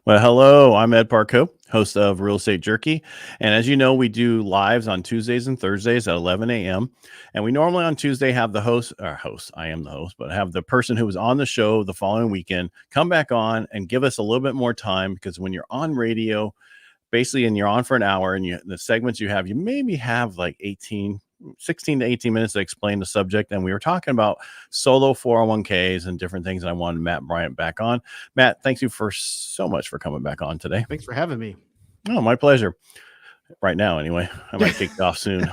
Well, hello, I'm Ed Parcaut, host of Real Estate Jerky. And as you know, we do lives on Tuesdays and Thursdays at 11 a.m. And we normally on Tuesday have the I am the host, but have the person who was on the show the following weekend come back on and give us a little bit more time, because when you're on radio, basically, and you're on for an hour, and the segments you have, you maybe have like 16 to 18 minutes to explain the subject. And we were talking about solo 401ks and different things. And I wanted Matt Bryant back on. Matt, thank you so much for coming back on today. Thanks for having me. Oh, my pleasure. Right now, anyway. I might kick it off soon.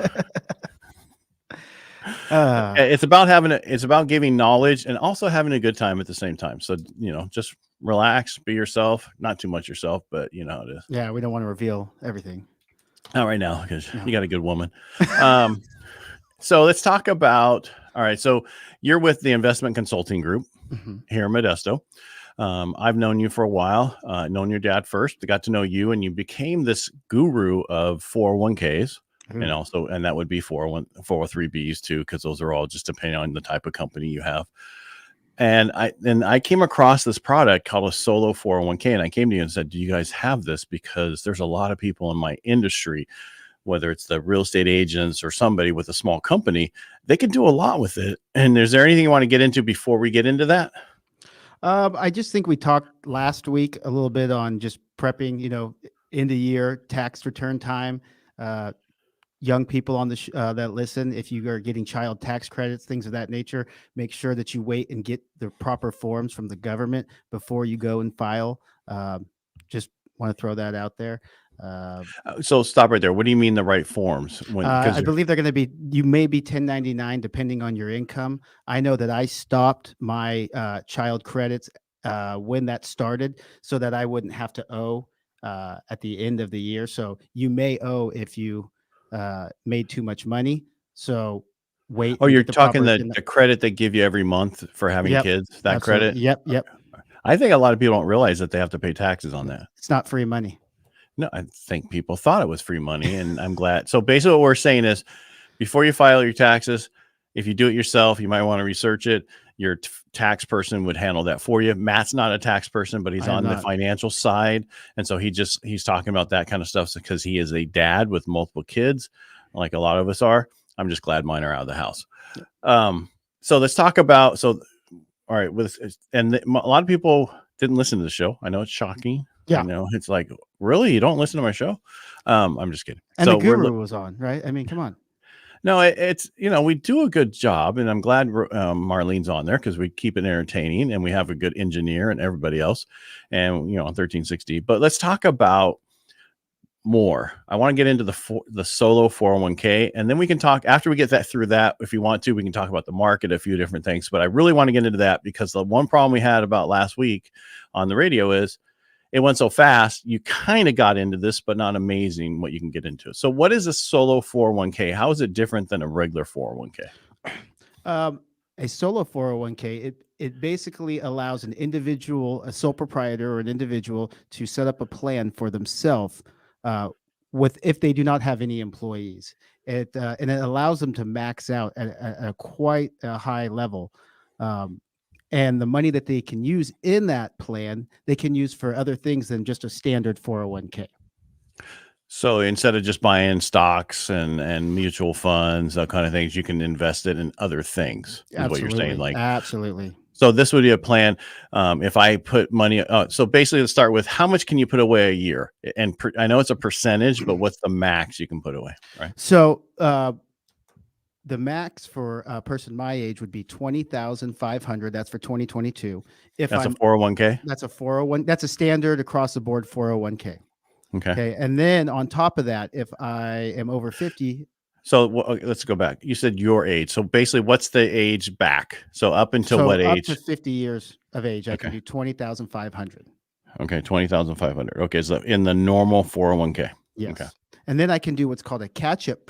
It's about giving knowledge and also having a good time at the same time. So, just relax, be yourself, not too much yourself, but you know how it is. Yeah, we don't want to reveal everything. Not right now, because you got a good woman. So let's talk about, all right. So you're with the investment consulting group here in Modesto. I've known you for a while, known your dad first, got to know you, and you became this guru of 401ks. And that would be 403Bs too, because those are all just depending on the type of company you have. And I came across this product called a solo 401k, and I came to you and said, do you guys have this? Because there's a lot of people in my industry, whether it's the real estate agents or somebody with a small company, they can do a lot with it. And is there anything you want to get into before we get into that? I just think we talked last week a little bit on just prepping, end of year tax return time. Young people on the that listen, if you are getting child tax credits, things of that nature, make sure that you wait and get the proper forms from the government before you go and file. Just want to throw that out there. So stop right there. What do you mean the right forms? I believe they're going to be, you may be 1099 depending on your income. I know that I stopped my child credits when that started so that I wouldn't have to owe at the end of the year. So you may owe if you made too much money. So wait. Oh, you're talking the credit they give you every month for having kids, that absolutely. credit? Yep. I think a lot of people don't realize that they have to pay taxes on that. It's not free money. No, I think people thought it was free money, and I'm glad. So basically what we're saying is, before you file your taxes, if you do it yourself, you might want to research it. Your tax person would handle that for you. Matt's not a tax person, but he's on the financial side. And so he's talking about that kind of stuff because he is a dad with multiple kids, like a lot of us are. I'm just glad mine are out of the house. So let's talk about, all right. A lot of people didn't listen to the show. I know it's shocking. Yeah. It's like, really? You don't listen to my show? I'm just kidding. And so the guru was on, right? I mean, come on. No, it's, we do a good job, and I'm glad Marlene's on there because we keep it entertaining, and we have a good engineer and everybody else, and, on 1360. But let's talk about more. I want to get into the solo 401k, and then we can talk after we get through that. If you want to, we can talk about the market, a few different things, but I really want to get into that because the one problem we had about last week on the radio is it went so fast. You kind of got into this, but not amazing what you can get into. So what is a solo 401k? How is it different than a regular 401k? A solo 401k, it basically allows an individual, a sole proprietor or an individual to set up a plan for themselves if they do not have any employees. And it allows them to max out at quite a high level. And the money that they can use in that plan, they can use for other things than just a standard 401k. So instead of just buying stocks and mutual funds, that kind of things, you can invest it in other things. Is what you're saying? Absolutely. So this would be a plan. If I put money, so basically let's start with how much can you put away a year? And I know it's a percentage, but what's the max you can put away? Right. So, the max for a person my age would be $20,500. That's for 2022. That's a 401k. That's a 401. That's a standard across the board 401k. Okay. And then on top of that, if I am over 50. So let's go back. You said your age. So basically, what's the age back? So up until what age? Up to 50 years of age, I can do 20,500. Okay, 20,500. Okay, so in the normal 401k. Yes. Okay. And then I can do what's called a catch-up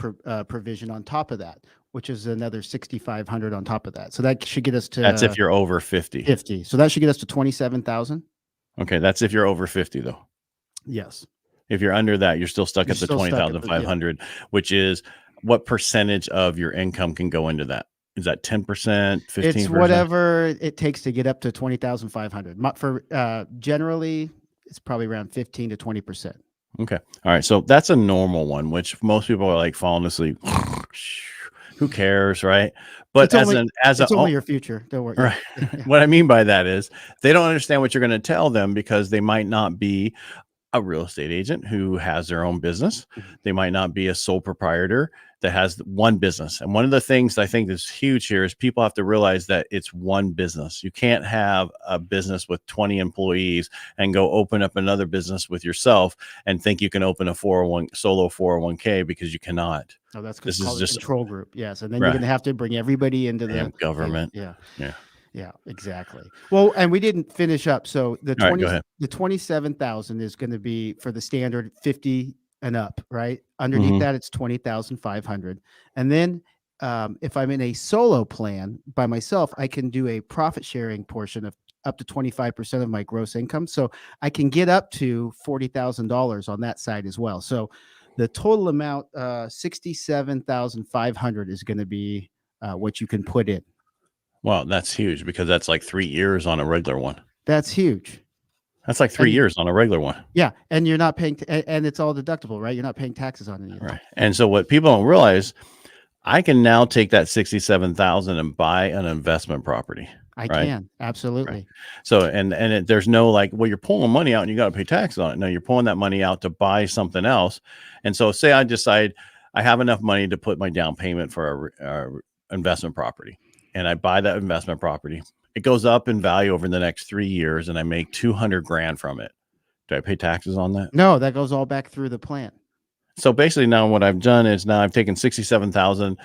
provision on top of that, which is another 6,500 on top of that. So that should get us to. That's if you're over 50. 50. So that should get us to 27,000. Okay, that's if you're over 50, though. Yes. If you're under that, you're still stuck at the 20,500, which is what percentage of your income can go into that? Is that 10%, 15%? It's whatever it takes to get up to 20,500. For generally, it's probably around 15 to 20%. Okay. All right. So that's a normal one, which most people are like falling asleep. Who cares, right? But it's only your future. Don't worry. Right. Yeah. What I mean by that is they don't understand what you're going to tell them because they might not be a real estate agent who has their own business. They might not be a sole proprietor that has one business. And one of the things I think is huge here is people have to realize that it's one business. You can't have a business with 20 employees and go open up another business with yourself and think you can open a solo 401k, because you cannot. Oh, that's because it's called a control group. Yes. And then you're Right. going to have to bring everybody into the government. Yeah. Yeah. Yeah, exactly. Well, and we didn't finish up. So the All right, go ahead. the 27,000 is going to be for the standard 50 and up, right? Underneath that, it's 20,500. And then if I'm in a solo plan by myself, I can do a profit sharing portion of up to 25% of my gross income. So I can get up to $40,000 on that side as well. So the total amount, 67,500 is going to be what you can put in. Wow, that's huge, because that's like 3 years on a regular one. That's huge. That's like 3 years on a regular one. Yeah. And you're not paying, and it's all deductible, right? You're not paying taxes on it. Right. And so what people don't realize, I can now take that 67,000 and buy an investment property. I can. Absolutely. Right. So, there's no like, well, you're pulling money out and you got to pay taxes on it. No, you're pulling that money out to buy something else. And so say I decide I have enough money to put my down payment for a investment property, and I buy that investment property. It goes up in value over the next 3 years, and I make 200 grand from it. Do I pay taxes on that? No, that goes all back through the plan. So basically now what I've done is now I've taken 67,000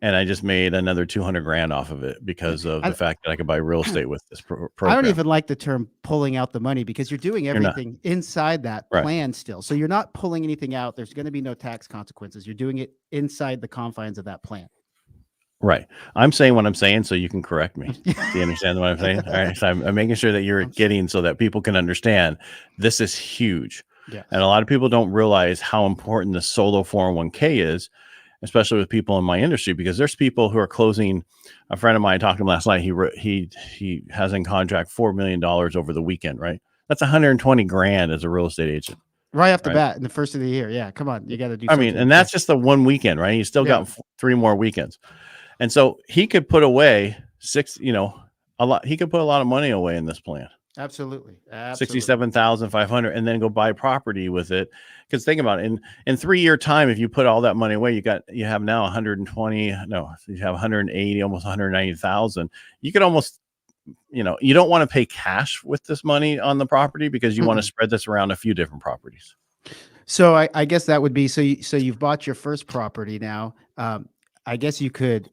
and I just made another 200 grand off of it because of the fact that I could buy real estate with this program. I don't even like the term pulling out the money, because you're doing everything inside that plan still. So you're not pulling anything out. There's going to be no tax consequences. You're doing it inside the confines of that plan. Right. I'm saying what I'm saying so you can correct me. Do you understand what I'm saying? All right. So I'm making sure that you're getting so that people can understand this is huge. Yes. And a lot of people don't realize how important the solo 401k is, especially with people in my industry, because there's people who are closing. A friend of mine, talked to him last night. He has in contract $4 million over the weekend, right? That's 120 grand as a real estate agent. Right off the bat in the first of the year. Yeah. Come on. You got to do something. I mean, and that's just the one weekend, right? He's still got 3 more weekends. And so he could put away a lot. He could put a lot of money away in this plan. Absolutely. 67,500, and then go buy property with it. Because think about it, in 3 year time, if you put all that money away, you have now 120. No, you have 180, almost 190,000. You could almost, you don't want to pay cash with this money on the property, because you want to spread this around a few different properties. So I guess that would be, so you've bought your first property now. I guess you could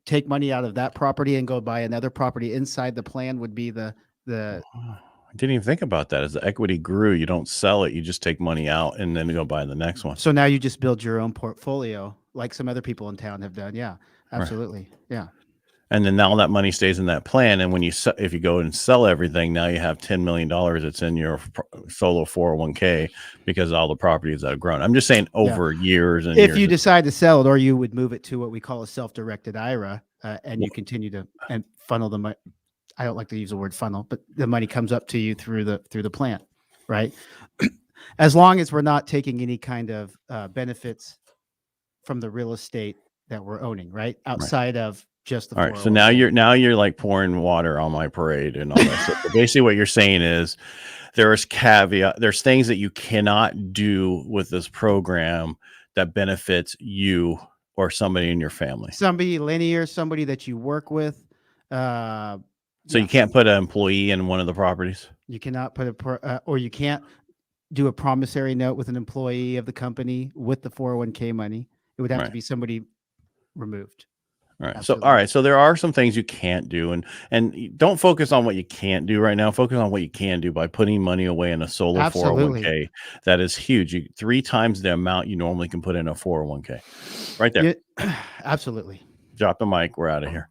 take money out of that property and go buy another property inside the plan. Would be the I didn't even think about that. As the equity grew, you don't sell it, you just take money out and then go buy the next one. So now you just build your own portfolio like some other people in town have done. Yeah, absolutely. Right. Yeah. And then now that money stays in that plan. And if you go and sell everything, now you have $10 million that's in your solo 401k because of all the properties that have grown. I'm just saying over years and if years. you decide to sell it, or you would move it to what we call a self-directed IRA, and you continue to funnel the money. I don't like to use the word funnel, but the money comes up to you through the plan, right? As long as we're not taking any kind of benefits from the real estate that we're owning, right? Outside of just the. All right. So now you're like pouring water on my parade and all that. So basically what you're saying is there's things that you cannot do with this program that benefits you or somebody in your family. Somebody linear, somebody that you work with. So you can't put an employee in one of the properties? You cannot put or you can't do a promissory note with an employee of the company with the 401k money. It would have to be somebody removed. All right. Absolutely. So, all right. So there are some things you can't do, and don't focus on what you can't do right now. Focus on what you can do by putting money away in a solo 401k. That is huge. 3 times the amount you normally can put in a 401k right there. Absolutely. Drop the mic. We're out of here.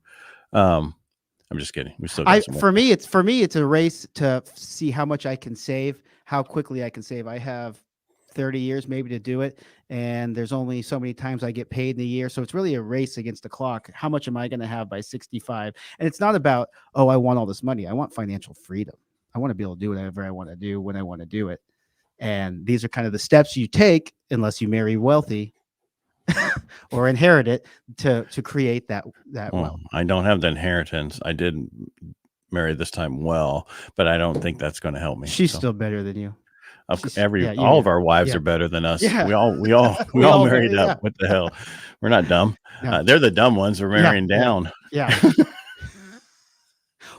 I'm just kidding. We still got some more. For me, it's a race to see how much I can save, how quickly I can save. I have 30 years maybe to do it, and there's only so many times I get paid in a year. So it's really a race against the clock. How much am I going to have by 65? And it's not about, I want all this money. I want financial freedom. I want to be able to do whatever I want to do when I want to do it. And these are kind of the steps you take, unless you marry wealthy or inherit it, to create that wealth. I don't have the inheritance. I did marry this time well, but I don't think that's going to help me. She's still better than you. All of our wives are better than us. Yeah. We all married up. What the hell? We're not dumb. No. They're the dumb ones. We're marrying down. Yeah.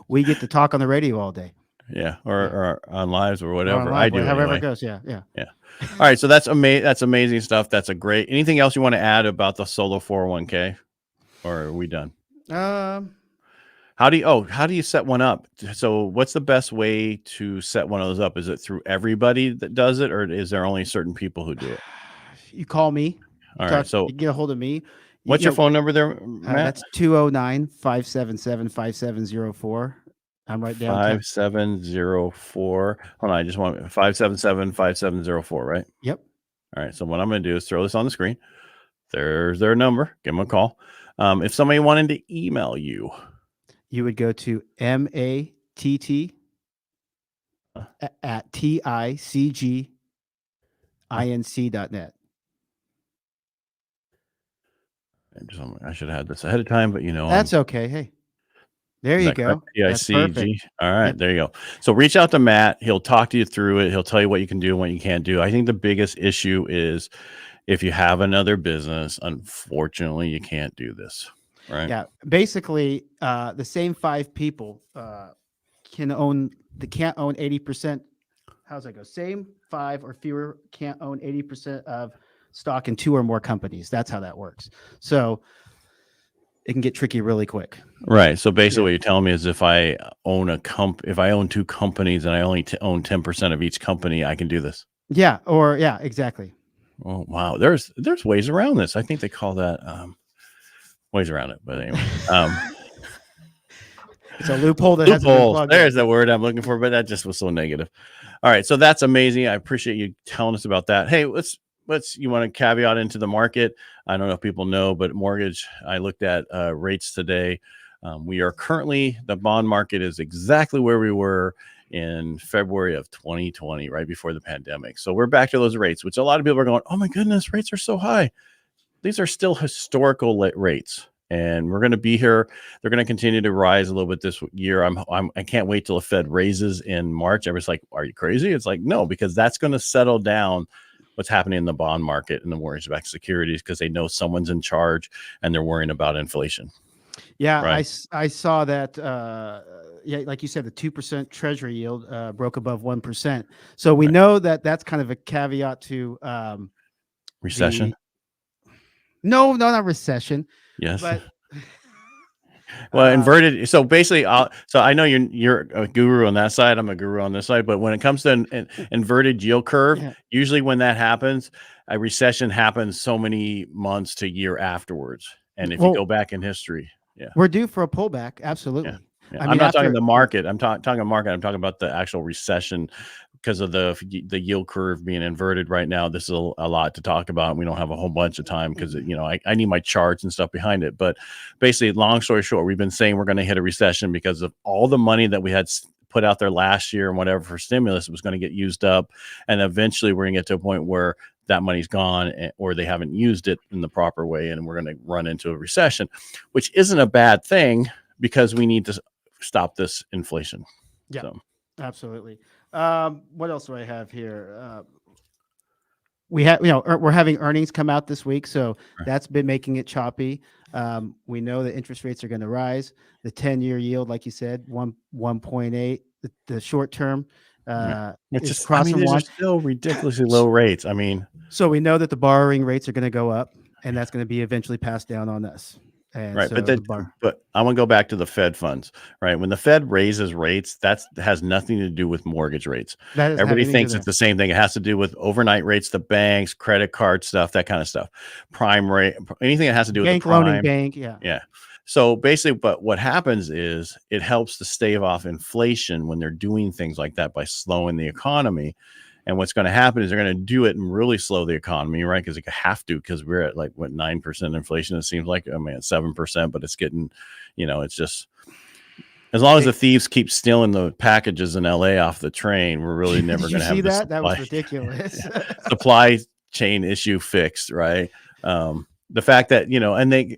We get to talk on the radio all day. Yeah, or on lives or whatever. I do however anyway. it goes. Yeah. All right, so that's amazing. That's amazing stuff. That's a great. Anything else you want to add about the solo 401k, or are we done? How do you set one up? So what's the best way to set one of those up? Is it through everybody that does it, or is there only certain people who do it? You call me. All right, so you get a hold of me. What's your phone number there, Matt? That's 209-577-5704. I'm right down. 5704. Hold on, I just want 577-5704, right? Yep. All right, so what I'm going to do is throw this on the screen. There's their number. Give them a call. If somebody wanted to email you, you would go to MATT at TICG.net. I should have had this ahead of time, but that's okay. Hey, there you go. TICG. All right, there you go. So reach out to Matt. He'll talk to you through it. He'll tell you what you can do and what you can't do. I think the biggest issue is if you have another business, unfortunately, you can't do this. Right. Yeah. Basically, the same 5 people can't own 80%. How's that go? Same 5 or fewer can't own 80% of stock in 2 or more companies. That's how that works. So it can get tricky really quick. Right. So basically what you're telling me is if I own if I own 2 companies and I only own 10% of each company, I can do this. Yeah. Exactly. Oh, wow. There's ways around this. I think they call that ways around it. But anyway, it's a loophole that loophole. There's the word I'm looking for, but that just was so negative. All right. So that's amazing. I appreciate you telling us about that. Hey, you want to caveat into the market? I don't know if people know, but mortgage, I looked at rates today. We are currently, the bond market is exactly where we were in February of 2020, right before the pandemic. So we're back to those rates, which a lot of people are going, oh my goodness, rates are so high. These are still historical rates, and we're going to be here. They're going to continue to rise a little bit this year. I can't wait till the Fed raises in March. Everybody's like, are you crazy? It's like, no, because that's going to settle down what's happening in the bond market and the mortgage-backed securities, because they know someone's in charge and they're worrying about inflation. Yeah, right? I saw that. Like you said, the 2% Treasury yield broke above 1%. So we know that that's kind of a caveat to recession. No, not recession. Yes. But well, inverted. So basically, so I know you're a guru on that side. I'm a guru on this side. But when it comes to an inverted yield curve, usually when that happens, a recession happens so many months to year afterwards. And if you go back in history, we're due for a pullback. Absolutely. Yeah. I'm not talking the market. I'm talking market. I'm talking about the actual recession because of the yield curve being inverted right now. This is a lot to talk about. We don't have a whole bunch of time because I need my charts and stuff behind it. But basically, long story short, we've been saying we're going to hit a recession because of all the money that we had put out there last year and whatever for stimulus was going to get used up, and eventually we're going to get to a point where that money's gone or they haven't used it in the proper way, and we're going to run into a recession, which isn't a bad thing because we need to stop this inflation. Yeah, so. Absolutely. What else do I have here? We have, we're having earnings come out this week, so that's been making it choppy. We know that interest rates are going to rise. The 10-year yield, like you said, 1.8. The short term, it's just crossing. These are still ridiculously low rates. So we know that the borrowing rates are going to go up, and that's going to be eventually passed down on us. And right. So but I want to go back to the Fed funds, right? When the Fed raises rates, that has nothing to do with mortgage rates. Everybody thinks it's the same thing. It has to do with overnight rates, the banks, credit card stuff, that kind of stuff. Prime rate, anything that has to do with bank the prime. Loaning bank. Yeah. Yeah. So basically, but what happens is it helps to stave off inflation when they're doing things like that by slowing the economy. And what's going to happen is they're going to do it and really slow the economy, right? Because they have to, because we're at 9% inflation. It seems like, it's 7%, but it's getting, it's just As long as the thieves keep stealing the packages in LA off the train, we're really never Did going you to have see the that? That was ridiculous. supply chain issue fixed, right? The fact that,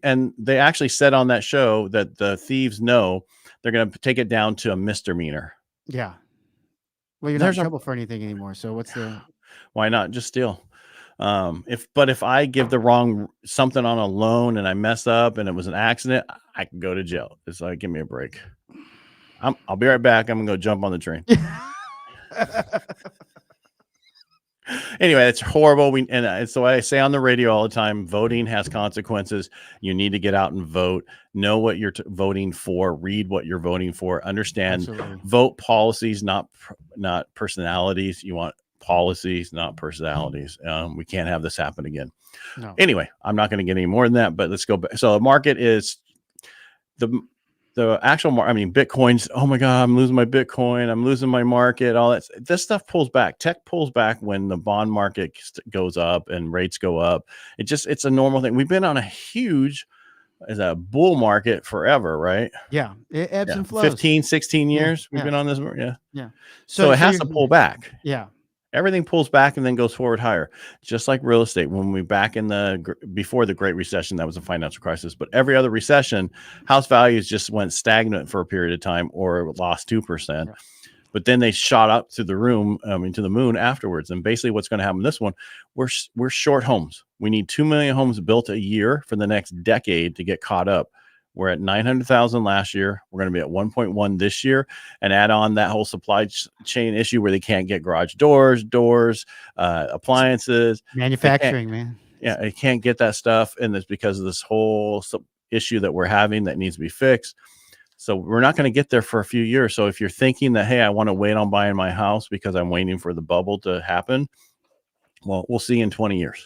and they actually said on that show that the thieves know they're going to take it down to a misdemeanor. Yeah. Well, you're not in trouble for anything anymore. So what's the? Why not just steal? If I give the wrong something on a loan and I mess up and it was an accident, I can go to jail. It's like, give me a break. I'll be right back. I'm gonna go jump on the train. Anyway, it's horrible. It's the way I say on the radio all the time. Voting has consequences. You need to get out and vote. Know what you're voting for. Read what you're voting for. Understand. Absolutely. Vote policies, not personalities. You want policies, not personalities. We can't have this happen again. No. Anyway, I'm not going to get any more than that. But let's go back. So the market is the actual market. I mean, Bitcoin's, oh my God, I'm losing my Bitcoin. I'm losing my market. All that. This stuff pulls back. Tech pulls back when the bond market goes up and rates go up. It's a normal thing. We've been on a huge bull market forever, right? Yeah. It ebbs and flows. 15, 16 years. We've been on this. Yeah. Yeah. So it has to pull back. Yeah. Everything pulls back and then goes forward higher, just like real estate. When we back before the Great Recession, that was a financial crisis. But every other recession, house values just went stagnant for a period of time or lost 2%. Yeah. But then they shot up to the moon afterwards. And basically, what's going to happen this one? We're short homes. We need 2 million homes built a year for the next decade to get caught up. We're at 900,000 last year. We're going to be at 1.1 this year, and add on that whole supply chain issue where they can't get garage doors, appliances, manufacturing, man. Yeah, they can't get that stuff, and it's because of this whole issue that we're having that needs to be fixed. So we're not going to get there for a few years. So if you're thinking that, hey, I want to wait on buying my house because I'm waiting for the bubble to happen, well, we'll see in 20 years.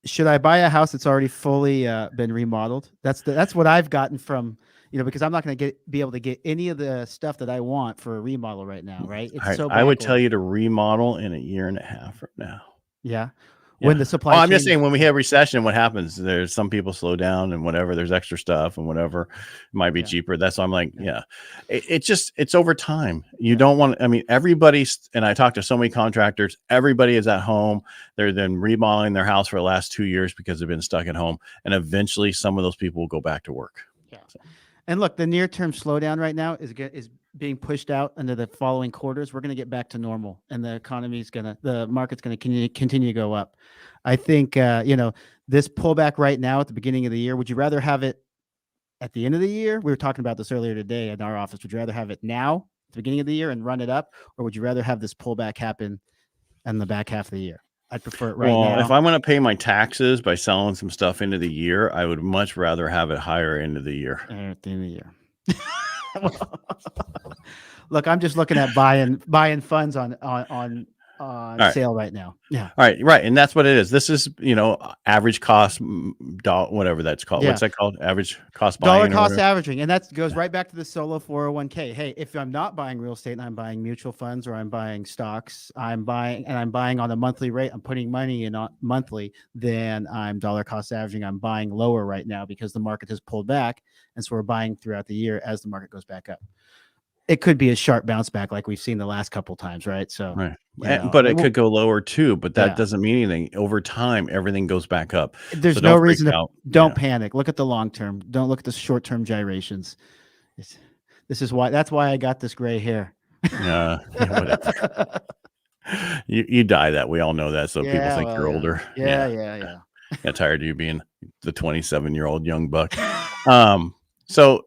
Should I buy a house that's already fully been remodeled? That's what I've gotten from, because I'm not going to be able to get any of the stuff that I want for a remodel right now, right? It's I would tell you to remodel in a year and a half from now. Yeah. When the supply chain, I'm just saying, when we have recession, what happens? There's some people slow down and whatever. There's extra stuff and whatever. It might be cheaper. That's why I'm like, it's over time. You don't want. I mean, everybody's. And I talk to so many contractors. Everybody is at home. They're then remodeling their house for the last 2 years because they've been stuck at home. And eventually, some of those people will go back to work. Yeah. So. And look, the near-term slowdown right now is being pushed out into the following quarters. We're going to get back to normal, and the market's going to continue to go up. I think, this pullback right now at the beginning of the year, would you rather have it at the end of the year? We were talking about this earlier today in our office. Would you rather have it now at the beginning of the year and run it up, or would you rather have this pullback happen in the back half of the year? I'd prefer it right now. If I'm going to pay my taxes by selling some stuff into the year, I would much rather have it higher into the year. At the end of the year. Look, I'm just looking at buying funds on sale right now. Yeah. All right. Right. And that's what it is. This is, average cost, whatever that's called. Yeah. What's that called? Average cost buying. Dollar cost averaging. And that goes right back to the solo 401k. Hey, if I'm not buying real estate and I'm buying mutual funds or I'm buying stocks, I'm buying on a monthly rate, I'm putting money in monthly, then I'm dollar cost averaging. I'm buying lower right now because the market has pulled back. And so we're buying throughout the year as the market goes back up. It could be a sharp bounce back like we've seen the last couple of times, right? So, right. But it could go lower too, but that doesn't mean anything. Over time, everything goes back up. There's no reason to don't panic. Look at the long term. Don't look at the short term gyrations. That's why I got this gray hair. Whatever. You dye that. We all know that. So people think you're older. Yeah. Got tired of you being the 27-year-old young buck. So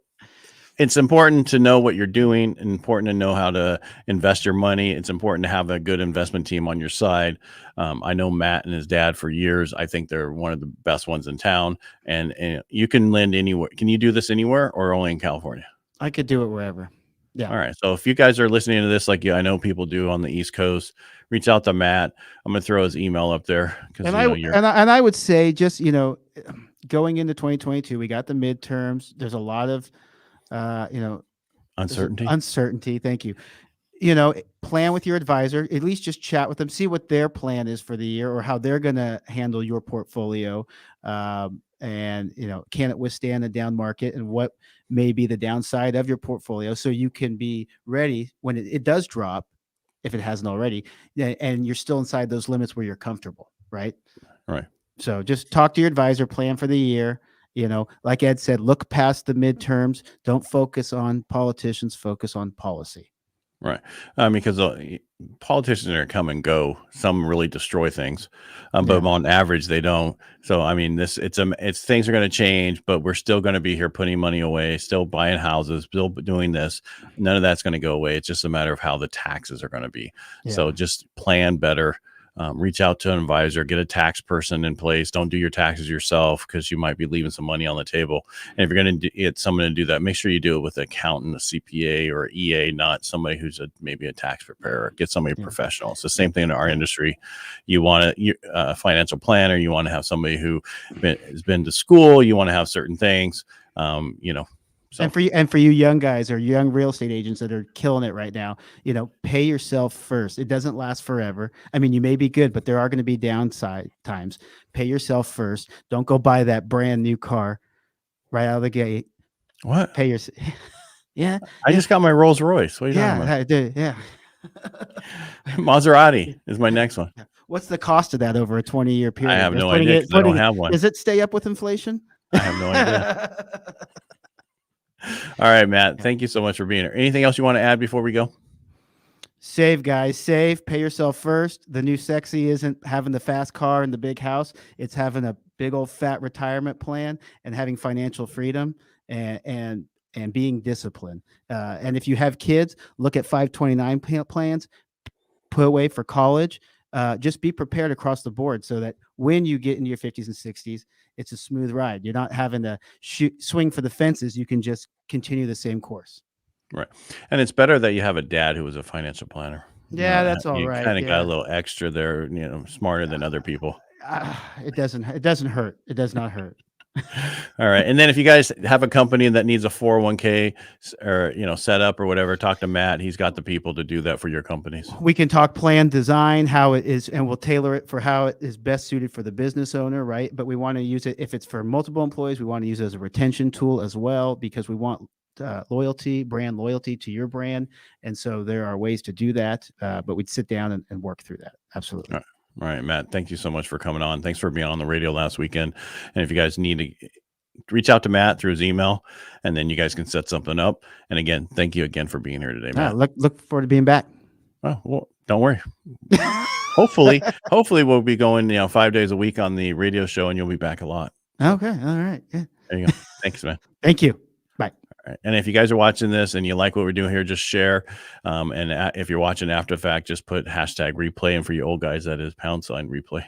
it's important to know what you're doing, and important to know how to invest your money. It's important to have a good investment team on your side. I know Matt and his dad for years. I think they're one of the best ones in town, and you can lend anywhere. Can you do this anywhere or only in California? I could do it wherever. Yeah. All right. So if you guys are listening to this, like I know people do on the East Coast, reach out to Matt. I'm going to throw his email up there. And I would say just, going into 2022, we got the midterms. There's a lot of, uncertainty. Uncertainty. Thank you. plan with your advisor, at least just chat with them, see what their plan is for the year or how they're going to handle your portfolio. And, can it withstand a down market and what may be the downside of your portfolio so you can be ready when it does drop, if it hasn't already, and you're still inside those limits where you're comfortable, right? Right. So just talk to your advisor, plan for the year. Like Ed said, look past the midterms. Don't focus on politicians, focus on policy. Right. Because politicians are come and go. Some really destroy things, but on average they don't. So I mean, it's things are going to change, but we're still going to be here putting money away, still buying houses, still doing this. None of that's going to go away. It's just a matter of how the taxes are going to be. So just plan better. Reach out to an advisor, get a tax person in place. Don't do your taxes yourself because you might be leaving some money on the table. And if you're going to get someone to do that, make sure you do it with an accountant, a CPA or EA, not somebody who's maybe a tax preparer. Get somebody professional. It's the same thing in our industry. You want a financial planner. You want to have somebody who has been to school. You want to have certain things, So. And for you young guys or young real estate agents that are killing it right now, pay yourself first. It doesn't last forever. I mean, you may be good, but there are going to be downside times. Pay yourself first. Don't go buy that brand new car right out of the gate. What? Pay yourself. Yeah. I just got my Rolls Royce. What are you talking about? I did. Yeah. Maserati is my next one. What's the cost of that over a 20-year period? I have no idea because I don't have one. Does it stay up with inflation? I have no idea. All right, Matt. Thank you so much for being here. Anything else you want to add before we go? Save, guys. Save. Pay yourself first. The new sexy isn't having the fast car and the big house. It's having a big old fat retirement plan and having financial freedom and being disciplined. And if you have kids, look at 529 plans. Put away for college. Just be prepared across the board so that when you get into your 50s and 60s, it's a smooth ride. You're not having to swing for the fences. You can just continue the same course. Right. And it's better that you have a dad who was a financial planner. Yeah, that's all right. You kind of got a little extra there, smarter than other people. It doesn't hurt. It does not hurt. All right. And then if you guys have a company that needs a 401k or, set up or whatever, talk to Matt. He's got the people to do that for your companies. We can talk plan design, how it is, and we'll tailor it for how it is best suited for the business owner. Right. But we want to use it. If it's for multiple employees, we want to use it as a retention tool as well, because we want brand loyalty to your brand. And so there are ways to do that. But we'd sit down and work through that. Absolutely. All right, Matt, thank you so much for coming on. Thanks for being on the radio last weekend. And if you guys need to reach out to Matt through his email, and then you guys can set something up. And again, thank you again for being here today, Matt. Look forward to being back. Oh, well, don't worry. hopefully we'll be going, 5 days a week on the radio show, and you'll be back a lot. Okay. All right. Yeah. There you go. Thanks, man. Thank you. Bye. All right. And if you guys are watching this and you like what we're doing here, just share. And if you're watching after the fact, just put #replay. And for you old guys, that is # replay.